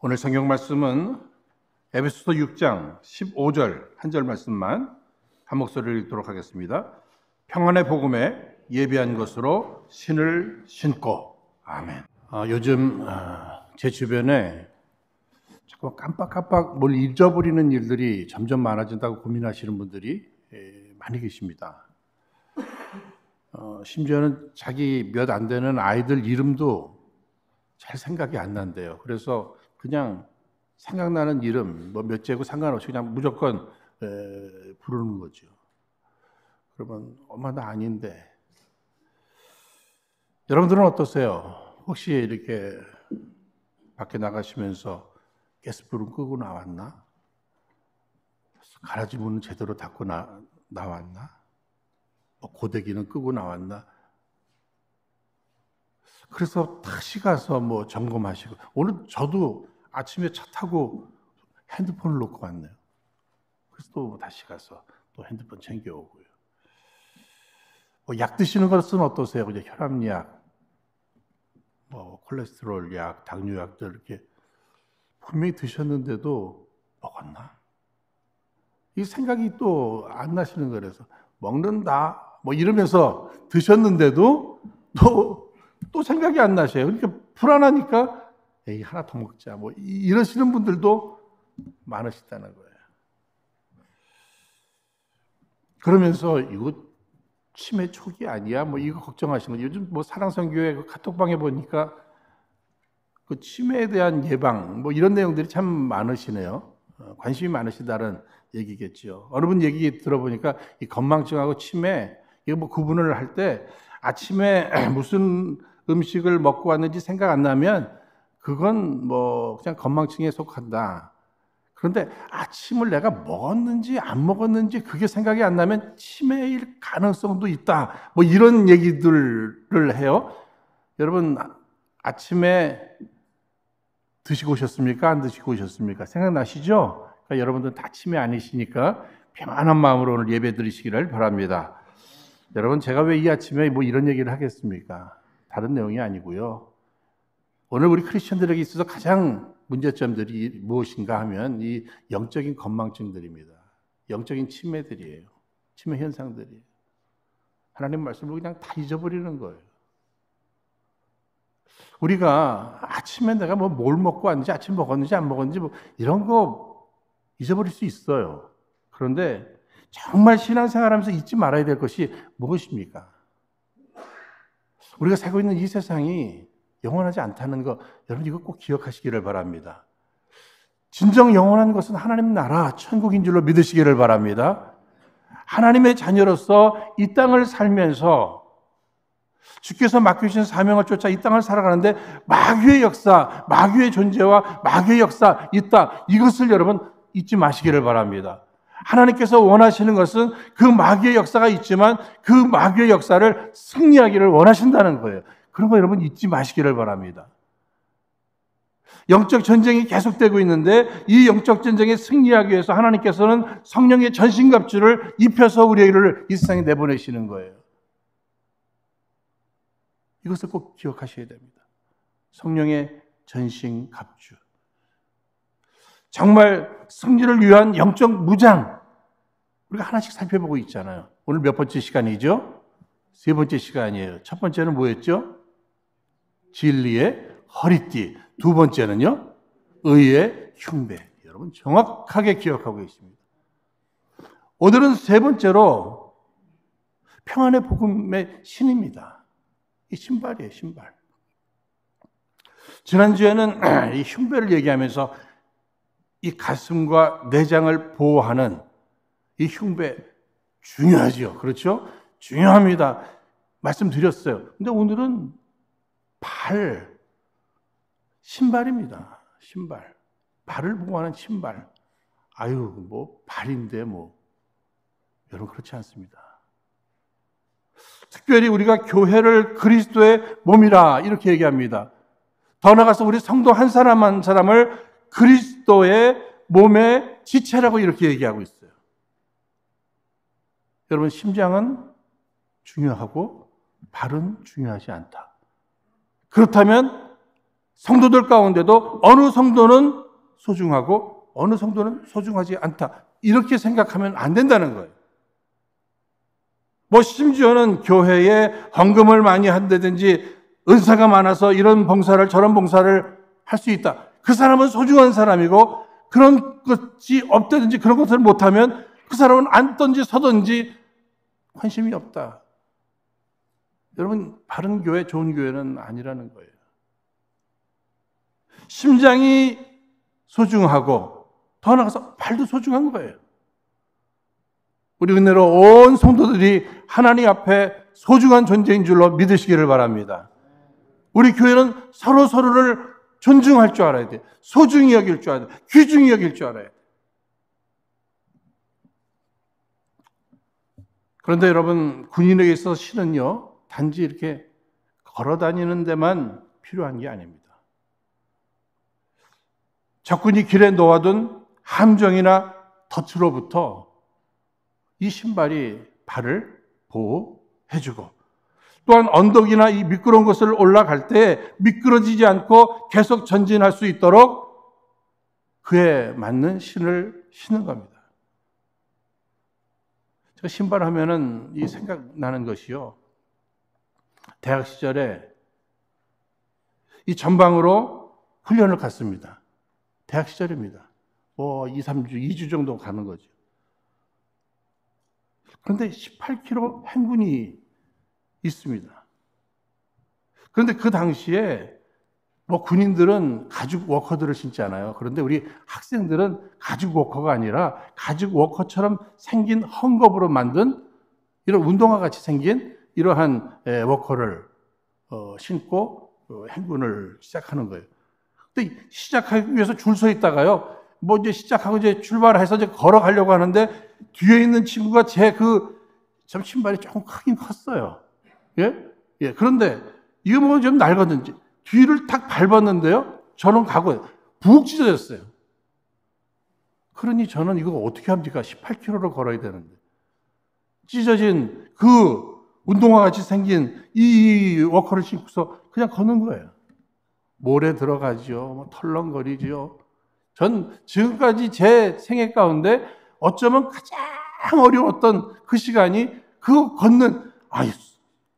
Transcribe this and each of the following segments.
오늘 성경 말씀은 에베소서 6장 15절 한 절 말씀만 한 목소리를 읽도록 하겠습니다. 평안의 복음에 예비한 것으로 신을 신고. 아멘. 요즘 제 주변에 자꾸 깜빡깜빡 뭘 잊어버리는 일들이 점점 많아진다고 고민하시는 분들이 많이 계십니다. 심지어는 자기 몇 안 되는 아이들 이름도 잘 생각이 안 난대요. 그래서 그냥 생각나는 이름, 뭐 몇째고 상관없이 그냥 무조건 부르는 거죠. 그러면 엄마 나 아닌데. 여러분들은 어떠세요? 혹시 이렇게 밖에 나가시면서 가스불은 끄고 나왔나? 가라지 문은 제대로 닫고 나왔나? 고데기는 끄고 나왔나? 그래서 다시 가서 뭐 점검하시고, 오늘 저도 아침에 차 타고 핸드폰을 놓고 왔네요. 그래서 또 다시 가서 또 핸드폰 챙겨오고요. 약 드시는 것은 어떠세요? 그냥 혈압약, 뭐 콜레스테롤 약, 당뇨약들 이렇게 분명히 드셨는데도 먹었나? 이 생각이 또 안 나시는 거라서 먹는다 뭐 이러면서 드셨는데도 또 생각이 안 나셔요. 그러니까 불안하니까 에이 하나 더 먹자 뭐 이러시는 분들도 많으시다는 거예요. 그러면서 이거 치매 초기 아니야? 뭐 이거 걱정하시는 거예요. 요즘 뭐 사랑선교회 그 카톡방에 보니까 그 치매에 대한 예방 뭐 이런 내용들이 참 많으시네요. 관심이 많으시다는 얘기겠죠. 어느 분 얘기 들어보니까 이 건망증하고 치매 이거 뭐 구분을 할 때 아침에 무슨 음식을 먹고 왔는지 생각 안 나면 그건 뭐 그냥 건망증에 속한다. 그런데 아침을 내가 먹었는지 안 먹었는지 그게 생각이 안 나면 치매일 가능성도 있다. 뭐 이런 얘기들을 해요. 여러분 아침에 드시고 오셨습니까? 안 드시고 오셨습니까? 생각나시죠? 그러니까 여러분들 다 치매 아니시니까 평안한 마음으로 오늘 예배 드리시기를 바랍니다. 여러분 제가 왜 이 아침에 뭐 이런 얘기를 하겠습니까? 다른 내용이 아니고요. 오늘 우리 크리스천들에게 있어서 가장 문제점들이 무엇인가 하면 이 영적인 건망증들입니다. 영적인 치매들이에요. 치매 현상들이에요. 하나님 말씀을 그냥 다 잊어버리는 거예요. 우리가 아침에 내가 뭐 뭘 먹고 왔는지 아침 먹었는지 안 먹었는지 뭐 이런 거 잊어버릴 수 있어요. 그런데 정말 신앙생활하면서 잊지 말아야 될 것이 무엇입니까? 우리가 살고 있는 이 세상이 영원하지 않다는 거 여러분 이거 꼭 기억하시기를 바랍니다. 진정 영원한 것은 하나님 나라 천국인 줄로 믿으시기를 바랍니다. 하나님의 자녀로서 이 땅을 살면서 주께서 맡겨주신 사명을 쫓아 이 땅을 살아가는데 마귀의 역사, 마귀의 존재와 마귀의 역사 있다. 이것을 여러분 잊지 마시기를 바랍니다. 하나님께서 원하시는 것은 그 마귀의 역사가 있지만 그 마귀의 역사를 승리하기를 원하신다는 거예요. 그런 거 여러분 잊지 마시기를 바랍니다. 영적 전쟁이 계속되고 있는데 이 영적 전쟁에 승리하기 위해서 하나님께서는 성령의 전신갑주를 입혀서 우리를 이 세상에 내보내시는 거예요. 이것을 꼭 기억하셔야 됩니다. 성령의 전신갑주. 정말 승리를 위한 영적 무장. 우리가 하나씩 살펴보고 있잖아요. 오늘 몇 번째 시간이죠? 세 번째 시간이에요. 첫 번째는 뭐였죠? 진리의 허리띠. 두 번째는요? 의의 흉배. 여러분 정확하게 기억하고 계십니다. 오늘은 세 번째로 평안의 복음의 신입니다. 이 신발이에요, 신발. 지난주에는 이 흉배를 얘기하면서 이 가슴과 내장을 보호하는 이 흉배 중요하죠. 그렇죠? 중요합니다. 말씀드렸어요. 근데 오늘은 신발입니다. 신발. 발을 보호하는 신발. 아유, 뭐 발인데 뭐. 여러분 그렇지 않습니다. 특별히 우리가 교회를 그리스도의 몸이라 이렇게 얘기합니다. 더 나아가서 우리 성도 한 사람 한 사람을 그리스도의 몸의 지체라고 이렇게 얘기하고 있어요. 여러분 심장은 중요하고 발은 중요하지 않다. 그렇다면 성도들 가운데도 어느 성도는 소중하고 어느 성도는 소중하지 않다. 이렇게 생각하면 안 된다는 거예요. 뭐 심지어는 교회에 헌금을 많이 한다든지 은사가 많아서 이런 봉사를 저런 봉사를 할 수 있다. 그 사람은 소중한 사람이고 그런 것이 없다든지 그런 것을 못하면 그 사람은 앉든지 서든지 관심이 없다. 여러분, 바른 교회, 좋은 교회는 아니라는 거예요. 심장이 소중하고 더 나아가서 발도 소중한 거예요. 우리 은혜로 온 성도들이 하나님 앞에 소중한 존재인 줄로 믿으시기를 바랍니다. 우리 교회는 서로서로를 존중할 줄 알아야 돼요. 소중히 여길 줄 알아야 돼요. 귀중히 여길 줄 알아야 돼요. 그런데 여러분, 군인에게 있어서 신은요, 단지 이렇게 걸어 다니는 데만 필요한 게 아닙니다. 적군이 길에 놓아둔 함정이나 덫으로부터 이 신발이 발을 보호해주고, 또한 언덕이나 이 미끄러운 곳을 올라갈 때 미끄러지지 않고 계속 전진할 수 있도록 그에 맞는 신을 신는 겁니다. 제가 신발 하면은 이 생각나는 것이요, 대학 시절에 이 전방으로 훈련을 갔습니다. 대학 시절입니다. 뭐 2, 3주, 2주 정도 가는 거죠. 그런데 18km 행군이 있습니다. 그런데 그 당시에 뭐 군인들은 가죽 워커들을 신잖아요. 그런데 우리 학생들은 가죽 워커가 아니라 가죽 워커처럼 생긴 헝겊으로 만든 이런 운동화 같이 생긴 이러한 워커를 신고 행군을 시작하는 거예요. 근데 시작하기 위해서 줄 서 있다가요, 뭐 이제 시작하고 이제 출발해서 이제 걸어가려고 하는데 뒤에 있는 친구가 참 신발이 조금 크긴 컸어요. 예. 그런데 이거 뭐 좀 낡았는지 뒤를 탁 밟았는데요, 저는 가고 푹 찢어졌어요. 그러니 저는 이거 어떻게 합니까? 18km를 걸어야 되는데. 찢어진 그 운동화 같이 생긴 이 워커를 신고서 그냥 걷는 거예요. 모래 들어가죠. 뭐 털렁거리죠. 전 지금까지 제 생애 가운데 어쩌면 가장 어려웠던 그 시간이 그거 걷는,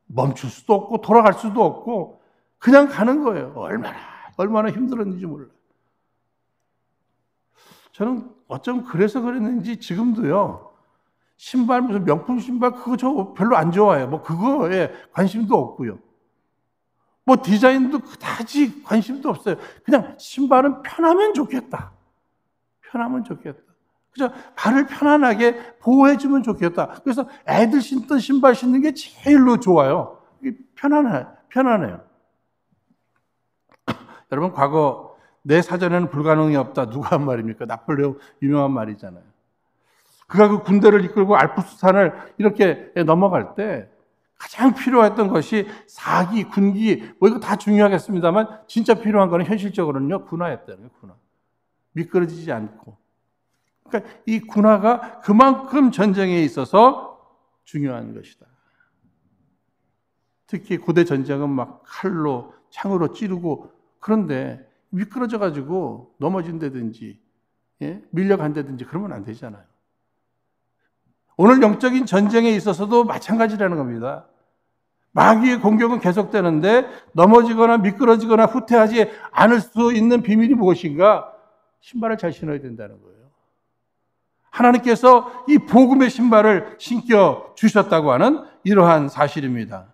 멈출 수도 없고 돌아갈 수도 없고 그냥 가는 거예요. 얼마나 힘들었는지 몰라요. 저는 어쩜 그래서 그랬는지 지금도요, 신발, 무슨 명품 신발, 그거 저 별로 안 좋아해요. 뭐 그거에 관심도 없고요. 뭐 디자인도 그다지 관심도 없어요. 그냥 신발은 편하면 좋겠다. 편하면 좋겠다. 그죠? 발을 편안하게 보호해주면 좋겠다. 그래서 애들 신던 신발 신는 게 제일로 좋아요. 편안해요. 여러분, 과거 내 사전에는 불가능이 없다. 누가 한 말입니까? 나폴레옹 유명한 말이잖아요. 그가 그 군대를 이끌고 알프스산을 이렇게 넘어갈 때 가장 필요했던 것이 사기, 군기, 뭐 이거 다 중요하겠습니다만 진짜 필요한 거는 현실적으로는요, 군화였다는 거예요. 군화. 미끄러지지 않고. 그러니까 이 군화가 그만큼 전쟁에 있어서 중요한 것이다. 특히 고대 전쟁은 막 칼로, 창으로 찌르고, 그런데 미끄러져 가지고 넘어진다든지, 밀려간다든지 그러면 안 되잖아요. 오늘 영적인 전쟁에 있어서도 마찬가지라는 겁니다. 마귀의 공격은 계속되는데 넘어지거나 미끄러지거나 후퇴하지 않을 수 있는 비밀이 무엇인가? 신발을 잘 신어야 된다는 거예요. 하나님께서 이 복음의 신발을 신겨 주셨다고 하는 이러한 사실입니다.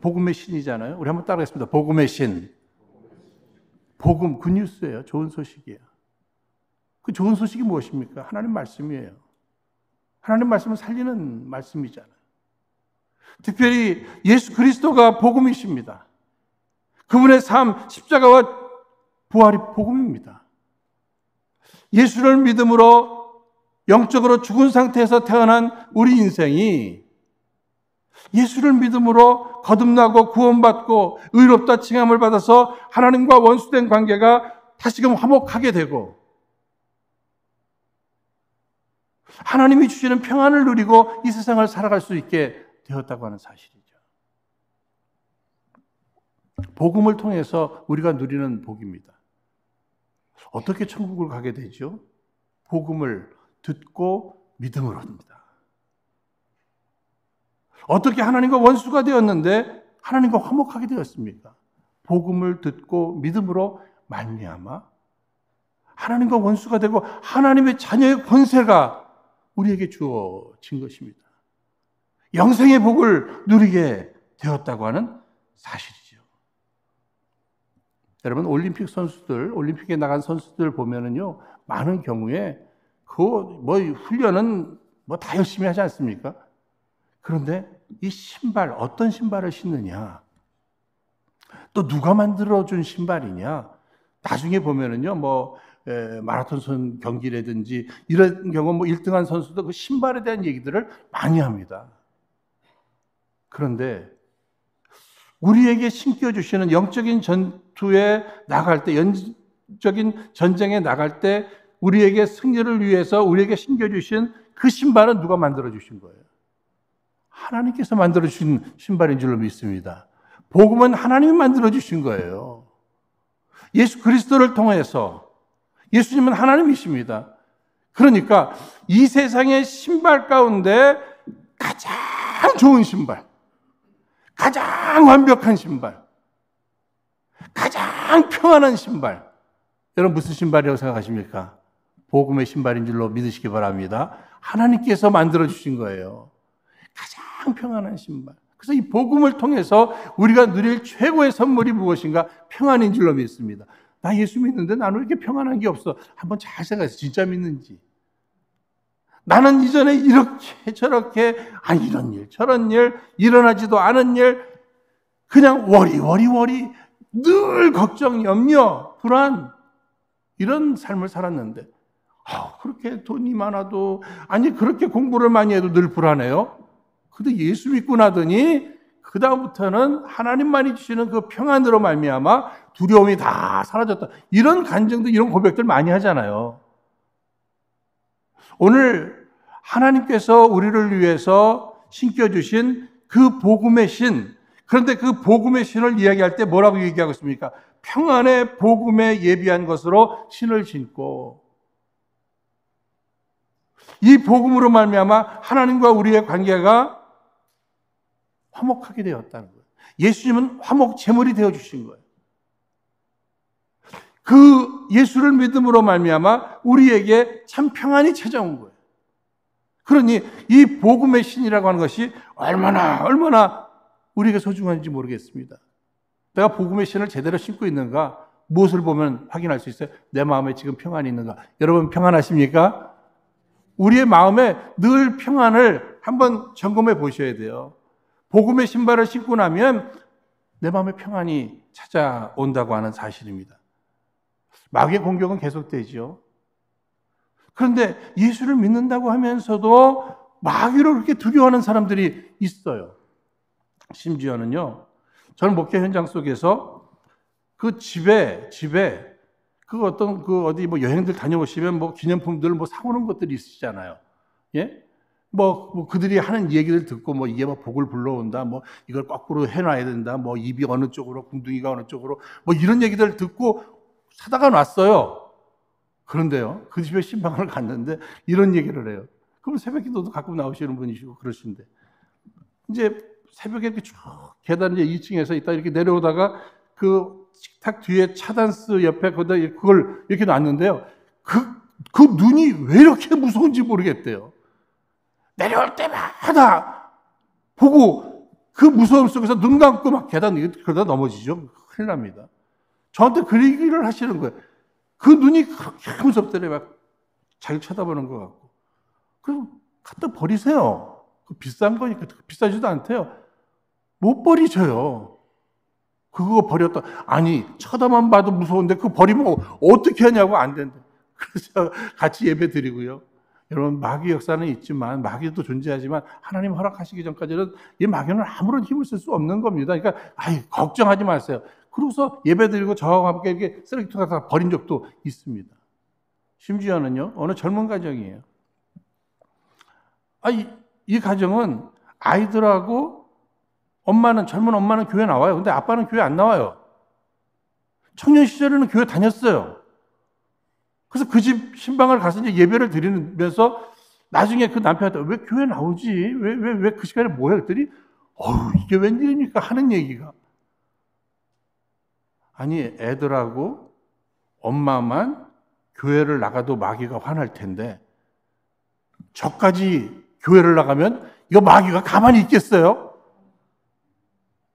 복음의 신이잖아요. 우리 한번 따라하겠습니다. 복음의 신. 복음, 굿뉴스예요. 좋은 소식이에요. 그 좋은 소식이 무엇입니까? 하나님 말씀이에요. 하나님 말씀을 살리는 말씀이잖아요. 특별히 예수 그리스도가 복음이십니다. 그분의 삶, 십자가와 부활이 복음입니다. 예수를 믿음으로 영적으로 죽은 상태에서 태어난 우리 인생이 예수를 믿음으로 거듭나고 구원받고 의롭다 칭함을 받아서 하나님과 원수된 관계가 다시금 화목하게 되고 하나님이 주시는 평안을 누리고 이 세상을 살아갈 수 있게 되었다고 하는 사실이죠. 복음을 통해서 우리가 누리는 복입니다. 어떻게 천국을 가게 되죠? 복음을 듣고 믿음으로입니다. 어떻게 하나님과 원수가 되었는데 하나님과 화목하게 되었습니까? 복음을 듣고 믿음으로 말미암아 하나님과 원수가 되고 하나님의 자녀의 권세가 우리에게 주어진 것입니다. 영생의 복을 누리게 되었다고 하는 사실이죠. 여러분, 올림픽에 나간 선수들 보면은요, 많은 경우에 훈련은 다 열심히 하지 않습니까? 그런데 이 신발, 어떤 신발을 신느냐, 또 누가 만들어준 신발이냐, 나중에 보면은요, 마라톤 경기라든지 이런 경우 1등한 선수도 그 신발에 대한 얘기들을 많이 합니다. 그런데 우리에게 신겨주시는 영적인 전투에 나갈 때, 영적인 전쟁에 나갈 때 우리에게 승리를 위해서 우리에게 신겨주신 그 신발은 누가 만들어주신 거예요? 하나님께서 만들어주신 신발인 줄로 믿습니다. 복음은 하나님이 만들어주신 거예요. 예수 그리스도를 통해서, 예수님은 하나님이십니다. 그러니까 이 세상의 신발 가운데 가장 좋은 신발, 가장 완벽한 신발, 가장 평안한 신발, 여러분 무슨 신발이라고 생각하십니까? 복음의 신발인 줄로 믿으시기 바랍니다. 하나님께서 만들어주신 거예요. 가장 평안한 신발. 그래서 이 복음을 통해서 우리가 누릴 최고의 선물이 무엇인가? 평안인 줄로 믿습니다. 나 예수 믿는데 나는 왜 이렇게 평안한 게 없어? 한번 잘 생각해서 진짜 믿는지. 나는 이전에 이렇게 저렇게 이런 일 저런 일 일어나지도 않은 일 그냥 워리 늘 걱정, 염려, 불안 이런 삶을 살았는데 그렇게 돈이 많아도 그렇게 공부를 많이 해도 늘 불안해요. 근데 예수 믿고 나더니 그 다음부터는 하나님만이 주시는 그 평안으로 말미암아 두려움이 다 사라졌다. 이런 간증도 이런 고백들 많이 하잖아요. 오늘 하나님께서 우리를 위해서 신겨주신 그 복음의 신, 그런데 그 복음의 신을 이야기할 때 뭐라고 얘기하고 있습니까? 평안의 복음에 예비한 것으로 신을 신고 이 복음으로 말미암아 하나님과 우리의 관계가 화목하게 되었다는 거예요. 예수님은 화목 제물이 되어주신 거예요. 그 예수를 믿음으로 말미암아 우리에게 참 평안이 찾아온 거예요. 그러니 이 복음의 신이라고 하는 것이 얼마나 우리에게 소중한지 모르겠습니다. 내가 복음의 신을 제대로 신고 있는가? 무엇을 보면 확인할 수 있어요? 내 마음에 지금 평안이 있는가? 여러분 평안하십니까? 우리의 마음에 늘 평안을 한번 점검해 보셔야 돼요. 복음의 신발을 신고 나면 내 마음에 평안이 찾아온다고 하는 사실입니다. 마귀의 공격은 계속되죠. 그런데 예수를 믿는다고 하면서도 마귀를 그렇게 두려워하는 사람들이 있어요. 심지어는요, 저는 목회 현장 속에서 그 집에 어디 여행들 다녀오시면 기념품들 사오는 것들이 있으시잖아요. 예? 그들이 하는 얘기를 듣고 이게 복을 불러온다, 이걸 거꾸로 해놔야 된다, 입이 어느 쪽으로, 궁둥이가 어느 쪽으로, 이런 얘기들 듣고 사다가 놨어요. 그런데요, 그 집에 신방을 갔는데 이런 얘기를 해요. 그럼 새벽 기도도 가끔 나오시는 분이시고 그러신데, 이제 새벽에 이렇게 쭉 계단 2층에서 있다 이렇게 내려오다가 그 식탁 뒤에 차단스 옆에 그걸 이렇게 놨는데요. 그 눈이 왜 이렇게 무서운지 모르겠대요. 내려올 때마다 보고 그 무서움 속에서 눈 감고 막 계단 그러다 넘어지죠. 큰일 납니다. 저한테 그 얘기를 하시는 거예요. 그 눈이 그렇게 무섭더래. 막 자기 쳐다보는 것 같고. 그럼 갖다 버리세요. 그 비싼 거니까 비싸지도 않대요. 못 버리셔요. 그거 버렸다. 쳐다만 봐도 무서운데 그거 버리면 어떻게 하냐고 안 된다. 그래서 같이 예배 드리고요. 여러분 마귀 역사는 있지만 마귀도 존재하지만 하나님 허락하시기 전까지는 이 마귀는 아무런 힘을 쓸 수 없는 겁니다. 그러니까 걱정하지 마세요. 그러고서 예배드리고 저하고 함께 이렇게 쓰레기통 갖다 버린 적도 있습니다. 심지어는요, 어느 젊은 가정이에요. 이 가정은 아이들하고 젊은 엄마는 교회 나와요. 근데 아빠는 교회 안 나와요. 청년 시절에는 교회 다녔어요. 그래서 그 집 신방을 가서 이제 예배를 드리면서 나중에 그 남편한테 왜 교회 나오지? 왜 그 시간에 뭐해? 그랬더니 이게 웬일입니까? 하는 얘기가. 아니, 애들하고 엄마만 교회를 나가도 마귀가 화날 텐데 저까지 교회를 나가면 이거 마귀가 가만히 있겠어요?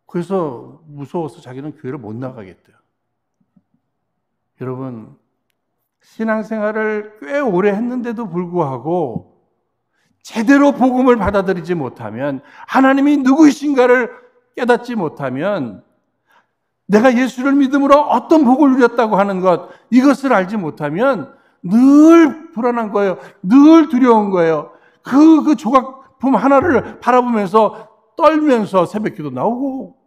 그래서 무서워서 자기는 교회를 못 나가겠대요. 여러분, 신앙생활을 꽤 오래 했는데도 불구하고 제대로 복음을 받아들이지 못하면, 하나님이 누구이신가를 깨닫지 못하면, 내가 예수를 믿음으로 어떤 복을 누렸다고 하는 것, 이것을 알지 못하면 늘 불안한 거예요. 늘 두려운 거예요. 그 조각품 하나를 바라보면서 떨면서 새벽기도 나오고,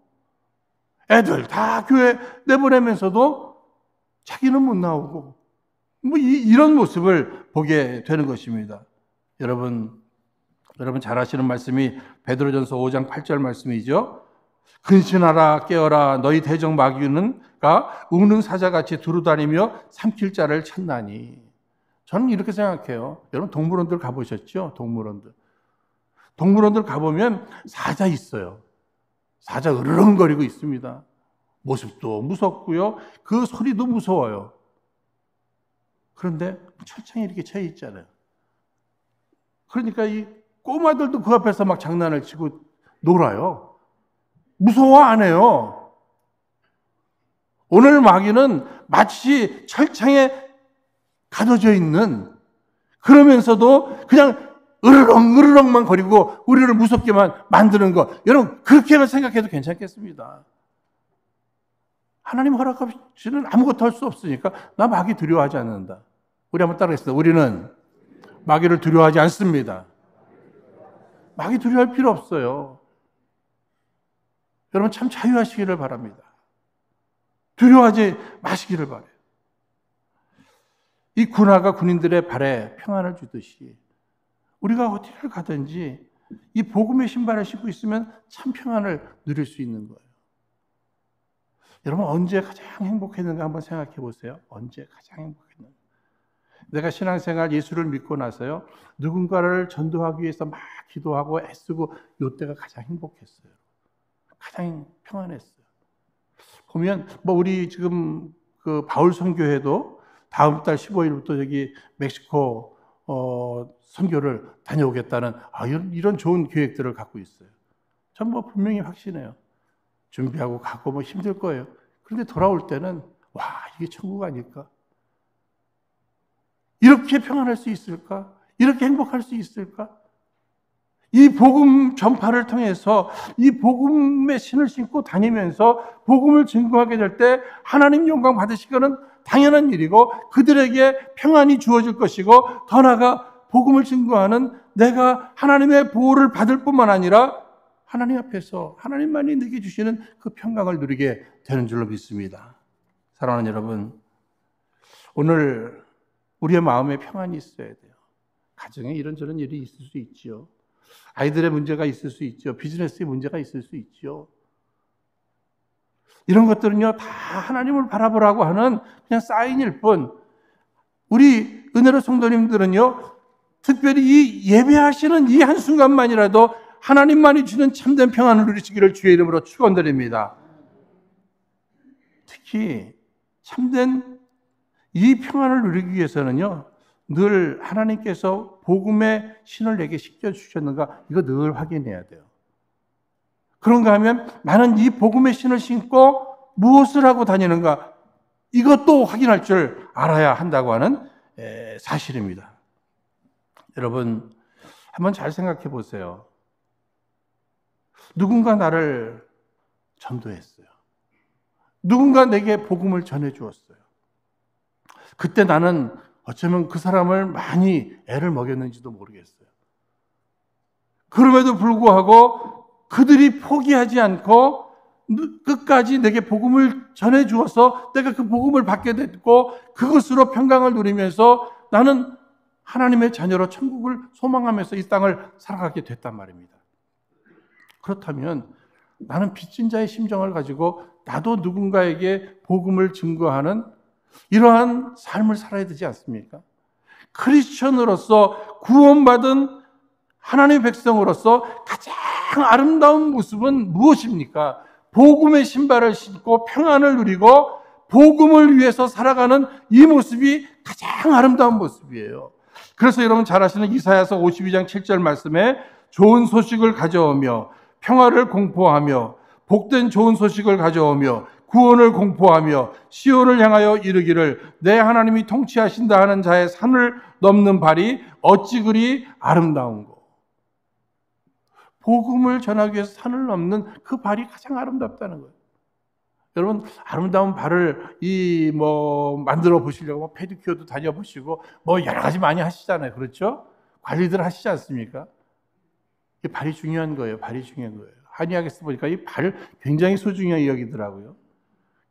애들 다 교회 내보내면서도 자기는 못 나오고, 이런 모습을 보게 되는 것입니다. 여러분 잘 아시는 말씀이 베드로전서 5장 8절 말씀이죠. 근신하라 깨어라 너희 대적 마귀는가 우는 사자같이 두루다니며 삼킬 자를 찾나니. 저는 이렇게 생각해요. 여러분 동물원들 가보셨죠? 동물원들 가보면 사자 있어요. 사자 으르렁거리고 있습니다. 모습도 무섭고요. 그 소리도 무서워요. 그런데 철창에 이렇게 쳐 있잖아요. 그러니까 이 꼬마들도 그 앞에서 막 장난을 치고 놀아요. 무서워 안 해요. 오늘 마귀는 마치 철창에 가둬져 있는, 그러면서도 그냥 으르렁만 거리고 우리를 무섭게만 만드는 거. 여러분 그렇게만 생각해도 괜찮겠습니다. 하나님 허락 없이는 아무것도 할 수 없으니까 나 마귀 두려워하지 않는다. 우리 한번 따라하겠습니다. 우리는 마귀를 두려워하지 않습니다. 마귀 두려워할 필요 없어요. 여러분 참 자유하시기를 바랍니다. 두려워하지 마시기를 바라요. 이 군화가 군인들의 발에 평안을 주듯이 우리가 어디를 가든지 이 복음의 신발을 신고 있으면 참 평안을 누릴 수 있는 거예요. 여러분 언제 가장 행복했는가 한번 생각해 보세요. 언제 가장 행복했는가. 내가 신앙생활 예수를 믿고 나서요, 누군가를 전도하기 위해서 막 기도하고 애쓰고 이때가 가장 행복했어요. 가장 평안했어요. 보면 우리 지금 그 바울 선교회도 다음 달 15일부터 여기 멕시코 선교를 다녀오겠다는 이런 좋은 계획들을 갖고 있어요. 전 분명히 확신해요. 준비하고 가고 힘들 거예요. 그런데 돌아올 때는 이게 천국 아닐까? 이렇게 평안할 수 있을까? 이렇게 행복할 수 있을까? 이 복음 전파를 통해서 이 복음의 신을 신고 다니면서 복음을 증거하게 될 때 하나님 영광 받으시고는 당연한 일이고 그들에게 평안이 주어질 것이고, 더 나아가 복음을 증거하는 내가 하나님의 보호를 받을 뿐만 아니라 하나님 앞에서 하나님만이 내게 주시는 그 평강을 누리게 되는 줄로 믿습니다. 사랑하는 여러분, 오늘 우리의 마음에 평안이 있어야 돼요. 가정에 이런저런 일이 있을 수 있지요. 아이들의 문제가 있을 수 있죠. 비즈니스의 문제가 있을 수 있죠. 이런 것들은요, 다 하나님을 바라보라고 하는 그냥 사인일 뿐, 우리 은혜로 성도님들은요, 특별히 이 예배하시는 이 한순간만이라도 하나님만이 주는 참된 평안을 누리시기를 주의 이름으로 축원드립니다. 특히 참된 이 평안을 누리기 위해서는요, 늘 하나님께서 복음의 신을 내게 시켜주셨는가, 이거 늘 확인해야 돼요. 그런가 하면 나는 이 복음의 신을 신고 무엇을 하고 다니는가, 이것도 확인할 줄 알아야 한다고 하는 사실입니다. 여러분 한번 잘 생각해 보세요. 누군가 나를 전도했어요. 누군가 내게 복음을 전해 주었어요. 그때 나는 어쩌면 그 사람을 많이 애를 먹였는지도 모르겠어요. 그럼에도 불구하고 그들이 포기하지 않고 끝까지 내게 복음을 전해 주어서 내가 그 복음을 받게 됐고, 그것으로 평강을 누리면서 나는 하나님의 자녀로 천국을 소망하면서 이 땅을 살아가게 됐단 말입니다. 그렇다면 나는 빚진 자의 심정을 가지고 나도 누군가에게 복음을 증거하는 이러한 삶을 살아야 되지 않습니까? 크리스천으로서 구원받은 하나님의 백성으로서 가장 아름다운 모습은 무엇입니까? 복음의 신발을 신고 평안을 누리고 복음을 위해서 살아가는 이 모습이 가장 아름다운 모습이에요. 그래서 여러분 잘 아시는 이사야서 52장 7절 말씀에 좋은 소식을 가져오며 평화를 공포하며 복된 좋은 소식을 가져오며 구원을 공포하며 시온을 향하여 이르기를 내 하나님이 통치하신다 하는 자의 산을 넘는 발이 어찌 그리 아름다운고. 복음을 전하기 위해서 산을 넘는 그 발이 가장 아름답다는 거예요. 여러분 아름다운 발을 만들어 보시려고 페디큐어도 다녀보시고 여러 가지 많이 하시잖아요. 그렇죠? 관리들 하시지 않습니까? 이 발이 중요한 거예요. 발이 중요한 거예요. 한의학에서 보니까 이 발을 굉장히 소중히 여기더라고요.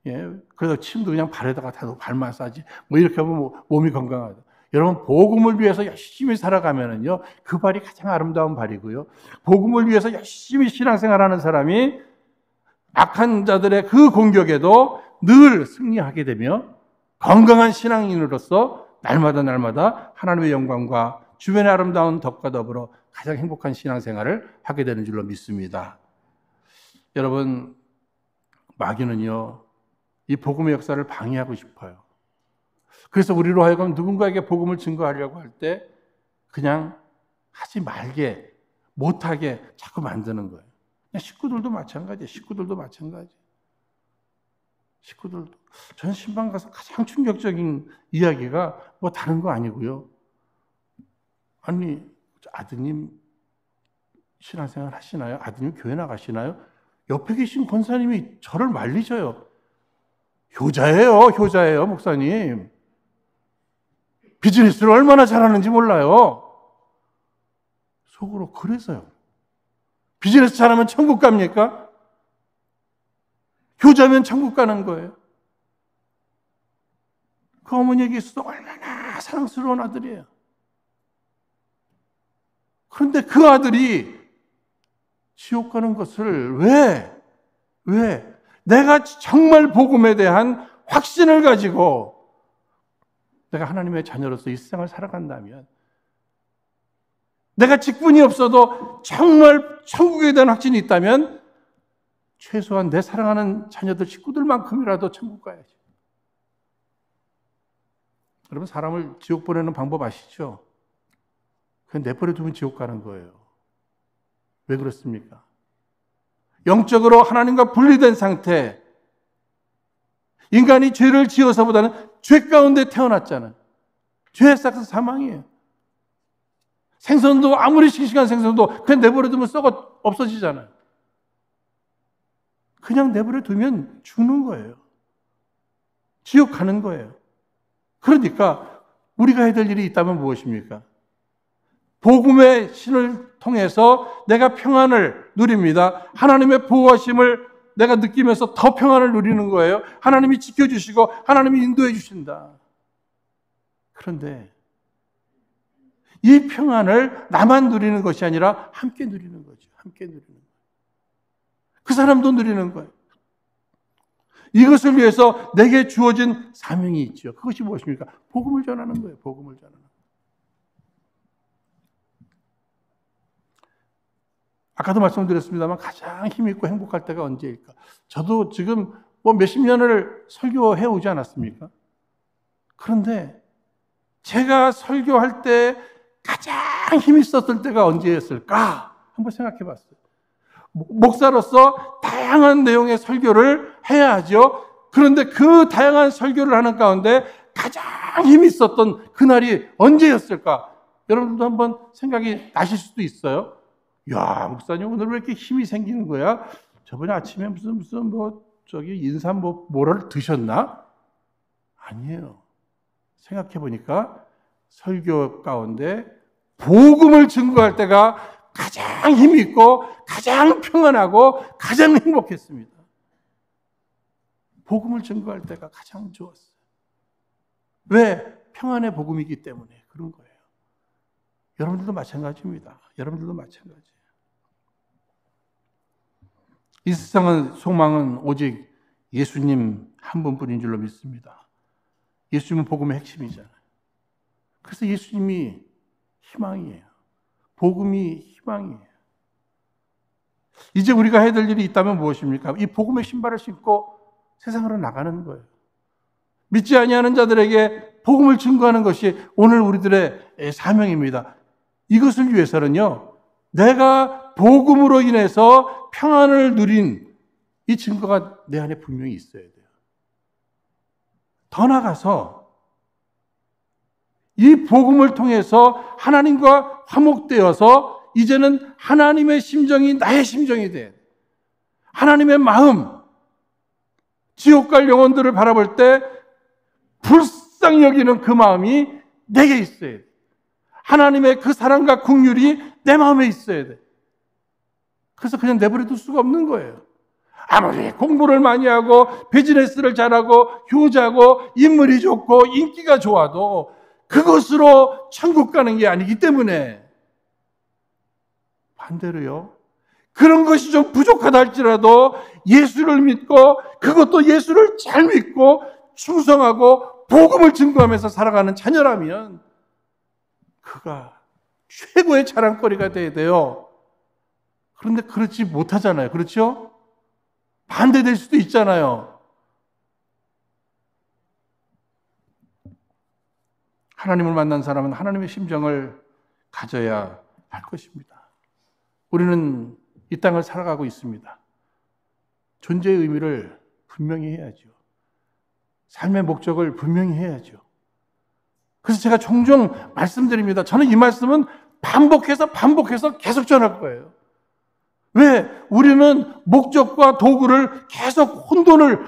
예, 그래서 침도 그냥 발에다가 다도 발 마사지 이렇게 하면 몸이 건강하다. 여러분 복음을 위해서 열심히 살아가면은요 그 발이 가장 아름다운 발이고요. 복음을 위해서 열심히 신앙생활하는 사람이 악한 자들의 그 공격에도 늘 승리하게 되며 건강한 신앙인으로서 날마다 하나님의 영광과 주변의 아름다운 덕과 더불어 가장 행복한 신앙생활을 하게 되는 줄로 믿습니다. 여러분 마귀는요 이 복음의 역사를 방해하고 싶어요. 그래서 우리로 하여금 누군가에게 복음을 증거하려고 할 때 그냥 하지 말게 못하게 자꾸 만드는 거예요. 식구들도 마찬가지예요. 식구들도. 전 신방 가서 가장 충격적인 이야기가 다른 거 아니고요. 아니 아드님 신앙생활 하시나요? 아드님 교회 나가시나요? 옆에 계신 권사님이 저를 말리셔요. 효자예요, 목사님. 비즈니스를 얼마나 잘하는지 몰라요. 속으로 그래서요. 비즈니스 잘하면 천국 갑니까? 효자면 천국 가는 거예요. 그 어머니에게 있어서 얼마나 사랑스러운 아들이에요. 그런데 그 아들이 지옥 가는 것을 왜? 내가 정말 복음에 대한 확신을 가지고 내가 하나님의 자녀로서 이 세상을 살아간다면 내가 직분이 없어도 정말 천국에 대한 확신이 있다면 최소한 내 사랑하는 자녀들 식구들만큼이라도 천국 가야지. 여러분 사람을 지옥 보내는 방법 아시죠? 그냥 내버려 두면 지옥 가는 거예요. 왜 그렇습니까? 영적으로 하나님과 분리된 상태, 인간이 죄를 지어서보다는 죄 가운데 태어났잖아요. 죄에 싹서 사망이에요. 생선도 아무리 싱싱한 생선도 그냥 내버려 두면 썩어 없어지잖아요. 그냥 내버려 두면 죽는 거예요. 지옥 가는 거예요. 그러니까 우리가 해야 될 일이 있다면 무엇입니까? 복음의 신을 통해서 내가 평안을 누립니다. 하나님의 보호하심을 내가 느끼면서 더 평안을 누리는 거예요. 하나님이 지켜주시고 하나님이 인도해 주신다. 그런데 이 평안을 나만 누리는 것이 아니라 함께 누리는 거죠. 함께 누리는 거예요. 그 사람도 누리는 거예요. 이것을 위해서 내게 주어진 사명이 있죠. 그것이 무엇입니까? 복음을 전하는 거예요. 복음을 전하는 거예요. 아까도 말씀드렸습니다만 가장 힘있고 행복할 때가 언제일까? 저도 지금 몇십 년을 설교해 오지 않았습니까? 그런데 제가 설교할 때 가장 힘있었을 때가 언제였을까? 한번 생각해 봤어요. 목사로서 다양한 내용의 설교를 해야죠. 그런데 그 다양한 설교를 하는 가운데 가장 힘있었던 그날이 언제였을까? 여러분도 한번 생각이 나실 수도 있어요. 야, 목사님 오늘 왜 이렇게 힘이 생기는 거야? 저번에 아침에 무슨 인삼 뭐를 드셨나? 아니에요. 생각해 보니까 설교 가운데 복음을 증거할 때가 가장 힘이 있고 가장 평안하고 가장 행복했습니다. 복음을 증거할 때가 가장 좋았어요. 왜? 평안의 복음이기 때문에 그런 거예요. 여러분들도 마찬가지입니다. 여러분들도 마찬가지예요. 이 세상은 소망은 오직 예수님 한 분뿐인 줄로 믿습니다. 예수님은 복음의 핵심이잖아요. 그래서 예수님이 희망이에요. 복음이 희망이에요. 이제 우리가 해야 될 일이 있다면 무엇입니까? 이 복음의 신발을 신고 세상으로 나가는 거예요. 믿지 아니하는 자들에게 복음을 증거하는 것이 오늘 우리들의 사명입니다. 이것을 위해서는요, 내가 복음으로 인해서 평안을 누린 이 증거가 내 안에 분명히 있어야 돼요. 더 나아가서 이 복음을 통해서 하나님과 화목되어서 이제는 하나님의 심정이 나의 심정이 돼. 하나님의 마음, 지옥 갈 영혼들을 바라볼 때 불쌍히 여기는 그 마음이 내게 있어야 돼. 하나님의 그 사랑과 긍휼이 내 마음에 있어야 돼. 그래서 그냥 내버려둘 수가 없는 거예요. 아무리 공부를 많이 하고 비즈니스를 잘하고 효자고 인물이 좋고 인기가 좋아도 그것으로 천국 가는 게 아니기 때문에 반대로요. 그런 것이 좀 부족하다 할지라도 예수를 믿고 그것도 예수를 잘 믿고 충성하고 복음을 증거하면서 살아가는 자녀라면 그가 최고의 자랑거리가 돼야 돼요. 그런데 그렇지 못하잖아요. 그렇죠? 반대될 수도 있잖아요. 하나님을 만난 사람은 하나님의 심정을 가져야 할 것입니다. 우리는 이 땅을 살아가고 있습니다. 존재의 의미를 분명히 해야죠. 삶의 목적을 분명히 해야죠. 그래서 제가 종종 말씀드립니다. 저는 이 말씀은 반복해서 계속 전할 거예요. 왜? 우리는 목적과 도구를 계속 혼돈을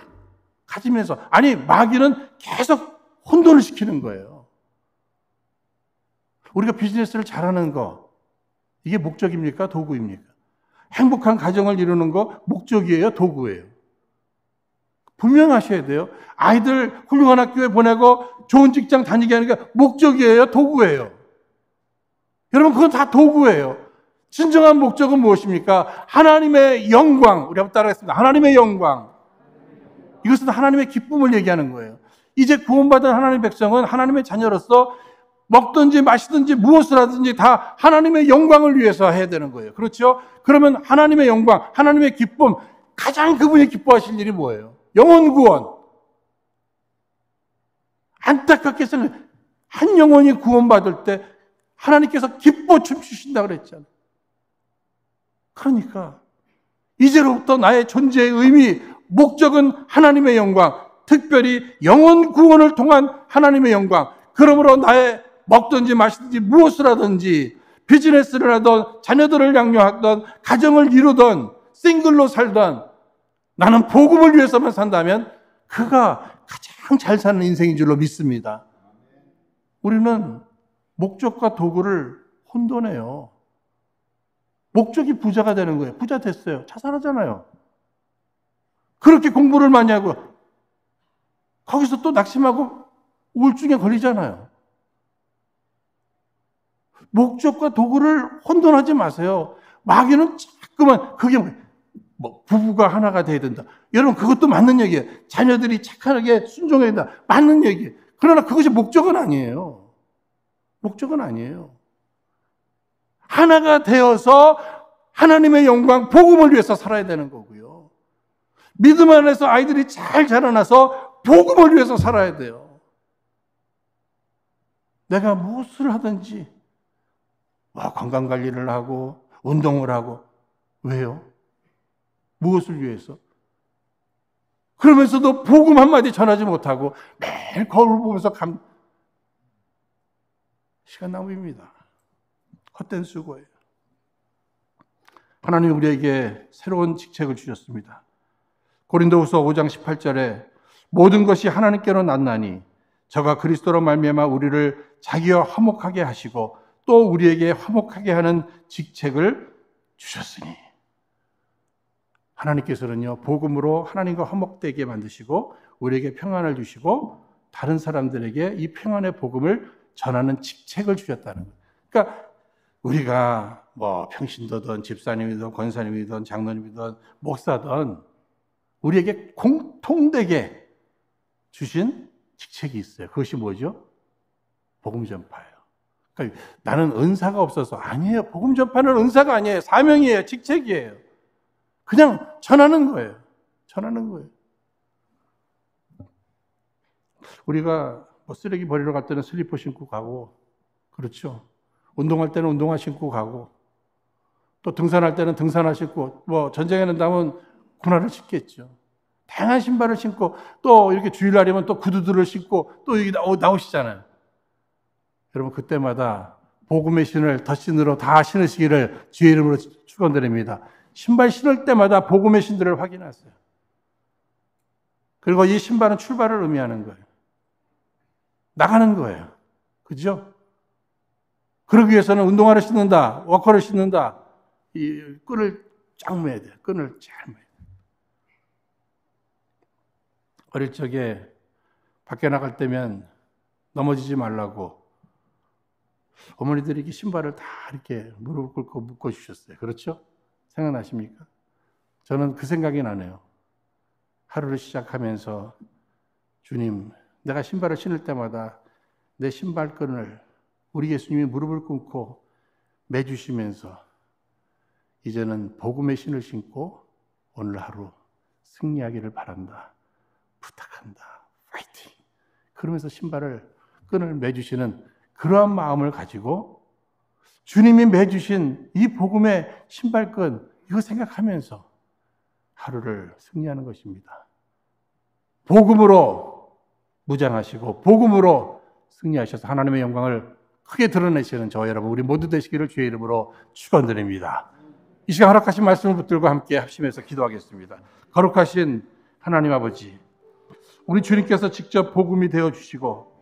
가지면서, 아니, 마귀는 계속 혼돈을 시키는 거예요. 우리가 비즈니스를 잘하는 거, 이게 목적입니까? 도구입니까? 행복한 가정을 이루는 거 목적이에요? 도구예요? 분명하셔야 돼요. 아이들 훌륭한 학교에 보내고 좋은 직장 다니게 하는 게 목적이에요? 도구예요? 여러분, 그건 다 도구예요. 진정한 목적은 무엇입니까? 하나님의 영광. 우리 한번 따라하겠습니다. 하나님의 영광. 이것은 하나님의 기쁨을 얘기하는 거예요. 이제 구원받은 하나님의 백성은 하나님의 자녀로서 먹든지 마시든지 무엇을 하든지 다 하나님의 영광을 위해서 해야 되는 거예요. 그렇죠? 그러면 하나님의 영광, 하나님의 기쁨, 가장 그분이 기뻐하실 일이 뭐예요? 영혼 구원. 안타깝게 생각해. 한 영혼이 구원받을 때 하나님께서 기뻐 춤추신다고 그랬잖아요. 그러니까 이제로부터 나의 존재의 의미, 목적은 하나님의 영광, 특별히 영혼 구원을 통한 하나님의 영광. 그러므로 나의 먹든지 마시든지 무엇을 하든지 비즈니스를 하든 자녀들을 양육하든 가정을 이루든 싱글로 살든 나는 복음을 위해서만 산다면 그가 가장 잘 사는 인생인 줄로 믿습니다. 우리는 목적과 도구를 혼돈해요. 목적이 부자가 되는 거예요. 부자 됐어요. 자살하잖아요. 그렇게 공부를 많이 하고 거기서 또 낙심하고 우울증에 걸리잖아요. 목적과 도구를 혼돈하지 마세요. 마귀는 자꾸만 그게 뭐 부부가 하나가 돼야 된다. 여러분, 그것도 맞는 얘기예요. 자녀들이 착하게 순종해야 된다. 맞는 얘기예요. 그러나 그것이 목적은 아니에요. 목적은 아니에요. 하나가 되어서 하나님의 영광, 복음을 위해서 살아야 되는 거고요. 믿음 안에서 아이들이 잘 자라나서 복음을 위해서 살아야 돼요. 내가 무엇을 하든지 건강관리를 하고 운동을 하고 왜요? 무엇을 위해서? 그러면서도 복음 한마디 전하지 못하고 매일 거울 보면서 시간 낭비입니다. 헛된 수고예요. 하나님 우리에게 새로운 직책을 주셨습니다. 고린도후서 5장 18절에 모든 것이 하나님께로 났나니 저가 그리스도로 말미암아 우리를 자기와 화목하게 하시고 또 우리에게 화목하게 하는 직책을 주셨으니 하나님께서는요 복음으로 하나님과 화목되게 만드시고 우리에게 평안을 주시고 다른 사람들에게 이 평안의 복음을 전하는 직책을 주셨다는 거예요. 그러니까 우리가 뭐 평신도든 집사님이든 권사님이든 장로님이든 목사든 우리에게 공통되게 주신 직책이 있어요. 그것이 뭐죠? 복음 전파예요. 그러니까 나는 은사가 없어서 아니에요. 복음 전파는 은사가 아니에요. 사명이에요. 직책이에요. 그냥 전하는 거예요. 전하는 거예요. 우리가 뭐 쓰레기 버리러 갈 때는 슬리퍼 신고 가고, 그렇죠. 운동할 때는 운동화 신고 가고, 또 등산할 때는 등산화 신고, 뭐 전쟁에 난다면 군화를 신겠죠. 다양한 신발을 신고, 또 이렇게 주일날이면 또 구두들을 신고, 또 여기 나오시잖아요. 여러분, 그때마다 복음의 신을 덧신으로 다 신으시기를 주의 이름으로 축원드립니다. 신발 신을 때마다 복음의 신들을 확인하세요. 그리고 이 신발은 출발을 의미하는 거예요. 나가는 거예요. 그죠? 그러기 위해서는 운동화를 신는다, 워커를 신는다, 이 끈을 쫙 매야 돼요. 끈을 잘 매야 돼요. 어릴 적에 밖에 나갈 때면 넘어지지 말라고 어머니들이 이렇게 신발을 다 이렇게 무릎 꿇고 묶어주셨어요. 그렇죠? 생각나십니까? 저는 그 생각이 나네요. 하루를 시작하면서 주님, 내가 신발을 신을 때마다 내 신발끈을 우리 예수님이 무릎을 꿇고 매주시면서 이제는 복음의 신을 신고 오늘 하루 승리하기를 바란다. 부탁한다. 파이팅! 그러면서 끈을 매주시는 그러한 마음을 가지고 주님이 매주신 이 복음의 신발끈, 이거 생각하면서 하루를 승리하는 것입니다. 복음으로 무장하시고 복음으로 승리하셔서 하나님의 영광을 크게 드러내시는 저와 여러분, 우리 모두 되시기를 주의 이름으로 축원드립니다. 이 시간 허락하신 말씀을 붙들고 함께 합심해서 기도하겠습니다. 거룩하신 하나님 아버지, 우리 주님께서 직접 복음이 되어주시고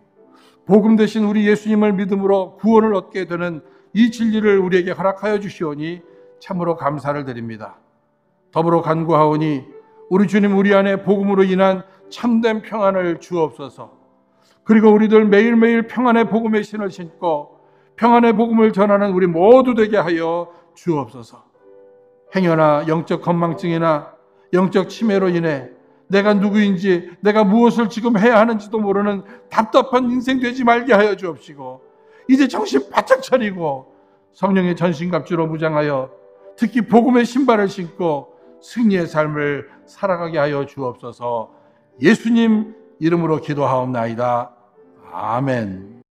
복음 대신 우리 예수님을 믿음으로 구원을 얻게 되는 이 진리를 우리에게 허락하여 주시오니 참으로 감사를 드립니다. 더불어 간구하오니 우리 주님 우리 안에 복음으로 인한 참된 평안을 주옵소서. 그리고 우리들 매일매일 평안의 복음의 신을 신고 평안의 복음을 전하는 우리 모두 되게 하여 주옵소서. 행여나 영적 건망증이나 영적 치매로 인해 내가 누구인지, 내가 무엇을 지금 해야 하는지도 모르는 답답한 인생 되지 말게 하여 주옵시고, 이제 정신 바짝 차리고 성령의 전신갑주로 무장하여 특히 복음의 신발을 신고 승리의 삶을 살아가게 하여 주옵소서. 예수님 이름으로 기도하옵나이다. 아멘.